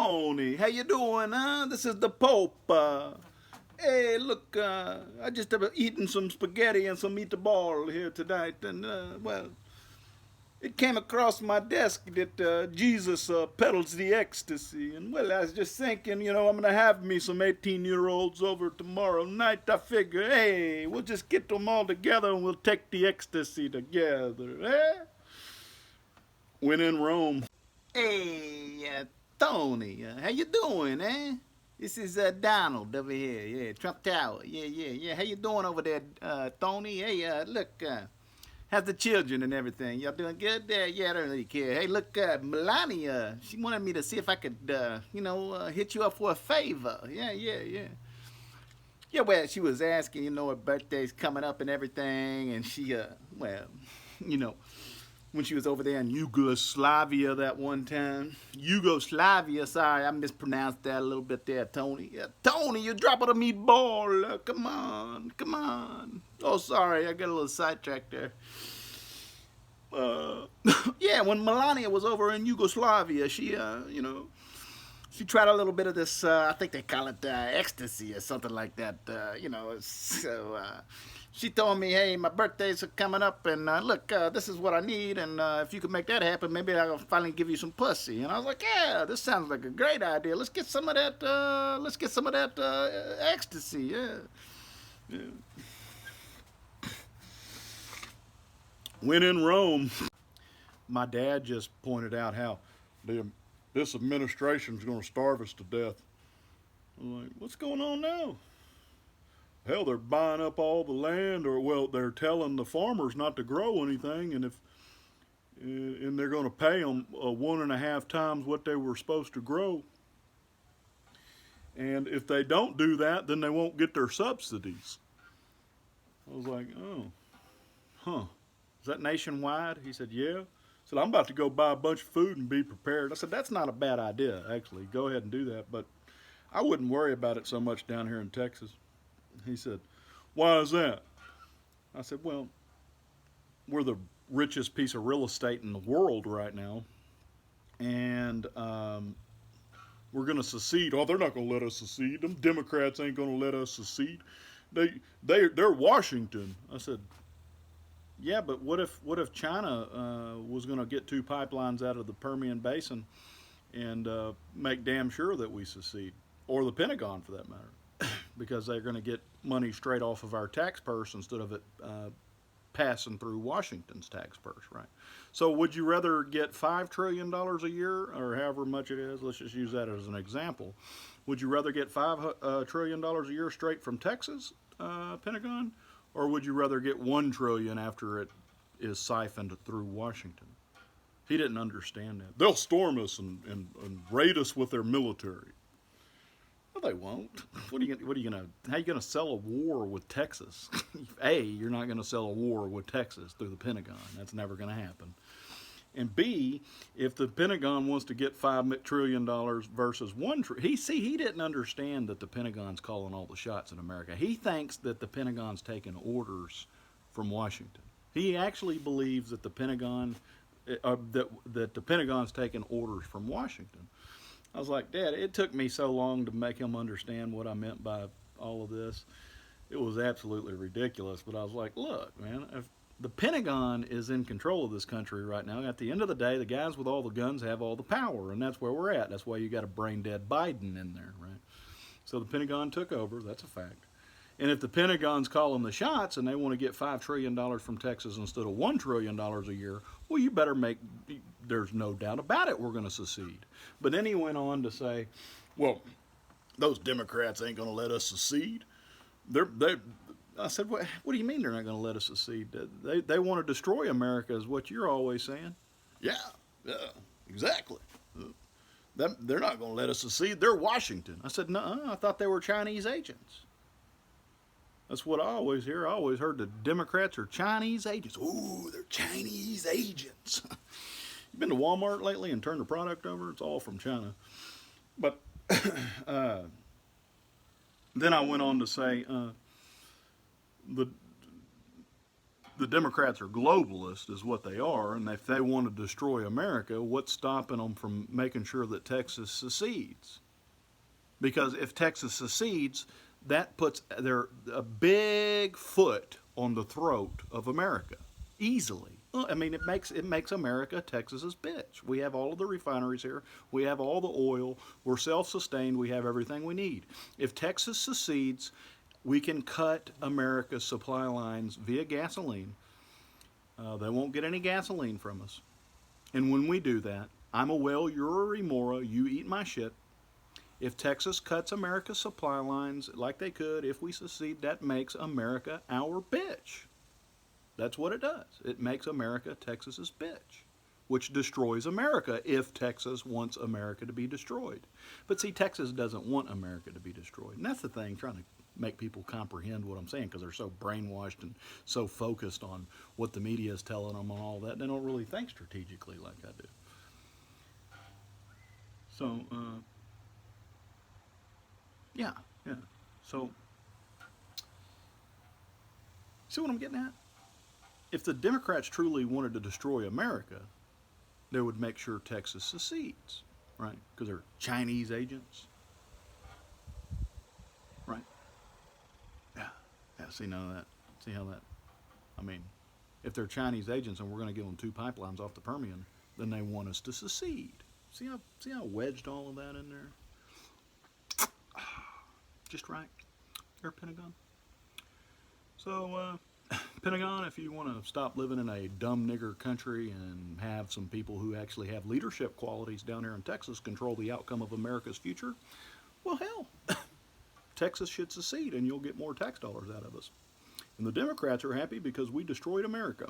Tony, how you doing, huh? This is the Pope. Hey, look, I just have eaten some spaghetti and some meatball here tonight, and, well, it came across my desk that Jesus peddles the ecstasy. And, well, I was just thinking, I'm going to have me some 18-year-olds over tomorrow night. I figure, hey, we'll just get them all together and we'll take the ecstasy together, eh? When in Rome. Hey, Tony, how you doing, eh? This is Donald over here, yeah, Trump Tower, yeah. How you doing over there, Tony? Hey, look, how's the children and everything? Y'all doing good there? Yeah, I don't really care. Hey, look, Melania, she wanted me to see if I could, hit you up for a favor. Yeah. Yeah, well, she was asking, her birthday's coming up and everything, and she, you know, when she was over there in Yugoslavia that one time. Yugoslavia, sorry, I mispronounced that a little bit there, Tony. Yeah, Tony, you're dropping a meatball. Come on. Oh, sorry, I got a little sidetracked there. Yeah, when Melania was over in Yugoslavia, she, she tried a little bit of this, I think they call it ecstasy or something like that, so she told me, hey, my birthday's coming up, and look, this is what I need, and if you could make that happen, maybe I'll finally give you some pussy. And I was like, yeah, this sounds like a great idea. Let's get some of that, ecstasy, yeah. When in Rome, my dad just pointed out how this administration's going to starve us to death. I'm like, what's going on now? Hell, they're buying up all the land, or they're telling the farmers not to grow anything, and they're going to pay them 1.5 times what they were supposed to grow. And if they don't do that, then they won't get their subsidies. I was like, oh, huh. Is that nationwide? He said, yeah. I said, I'm about to go buy a bunch of food and be prepared. I said, that's not a bad idea, actually. Go ahead and do that, but I wouldn't worry about it so much down here in Texas. He said, why is that? I said, well, we're the richest piece of real estate in the world right now, and we're going to secede. Oh, they're not going to let us secede. Them Democrats ain't going to let us secede. They're Washington. I said, yeah, but what if China was going to get 2 pipelines out of the Permian Basin and make damn sure that we secede, or the Pentagon for that matter, because they're going to get money straight off of our tax purse instead of it passing through Washington's tax purse, right? So would you rather get $5 trillion a year, or however much it is? Let's just use that as an example. Would you rather get $5 trillion a year straight from Texas Pentagon? Or would you rather get $1 trillion after it is siphoned through Washington? He didn't understand that. They'll storm us and raid us with their military. Well, they won't. How are you gonna sell a war with Texas? A, you're not gonna sell a war with Texas through the Pentagon. That's never gonna happen. And B, if the Pentagon wants to get $5 trillion versus $1 trillion, he didn't understand that the Pentagon's calling all the shots in America. He thinks that the Pentagon's taking orders from Washington. He actually believes that the Pentagon, that the Pentagon's taking orders from Washington. I was like, Dad, it took me so long to make him understand what I meant by all of this. It was absolutely ridiculous. But I was like, look, man, if the Pentagon is in control of this country right now. At the end of the day, the guys with all the guns have all the power, and that's where we're at. That's why you got a brain-dead Biden in there, right? So the Pentagon took over. That's a fact. And if the Pentagon's calling the shots and they want to get $5 trillion from Texas instead of $1 trillion a year, well, you better there's no doubt about it, we're going to secede. But then he went on to say, well, those Democrats ain't going to let us secede. I said, what do you mean they're not going to let us secede? They want to destroy America is what you're always saying. Yeah, exactly. They're not going to let us secede. They're Washington. I said, no, I thought they were Chinese agents. That's what I always hear. I always heard the Democrats are Chinese agents. Ooh, they're Chinese agents. You been to Walmart lately and turned the product over? It's all from China. But then I went on to say, The Democrats are globalists, is what they are, and if they want to destroy America, what's stopping them from making sure that Texas secedes? Because if Texas secedes, that puts a big foot on the throat of America, easily. I mean, it makes America Texas's bitch. We have all of the refineries here. We have all the oil. We're self-sustained. We have everything we need. If Texas secedes, we can cut America's supply lines via gasoline. They won't get any gasoline from us. And when we do that, I'm a whale, you're a remora, you eat my shit. If Texas cuts America's supply lines like they could, if we secede, that makes America our bitch. That's what it does. It makes America Texas's bitch, which destroys America if Texas wants America to be destroyed. But see, Texas doesn't want America to be destroyed. And that's the thing, trying to make people comprehend what I'm saying, because they're so brainwashed and so focused on what the media is telling them and all that. They don't really think strategically like I do. So, yeah. So, see what I'm getting at? If the Democrats truly wanted to destroy America, they would make sure Texas secedes, right? Because they're Chinese agents, right? Yeah. See, none of that. See how that? I mean, if they're Chinese agents and we're going to give them 2 pipelines off the Permian, then they want us to secede. See how wedged all of that in there? Just right. There, Pentagon. So, Pentagon, if you want to stop living in a dumb nigger country and have some people who actually have leadership qualities down here in Texas control the outcome of America's future, well, hell, Texas should secede and you'll get more tax dollars out of us. And the Democrats are happy because we destroyed America.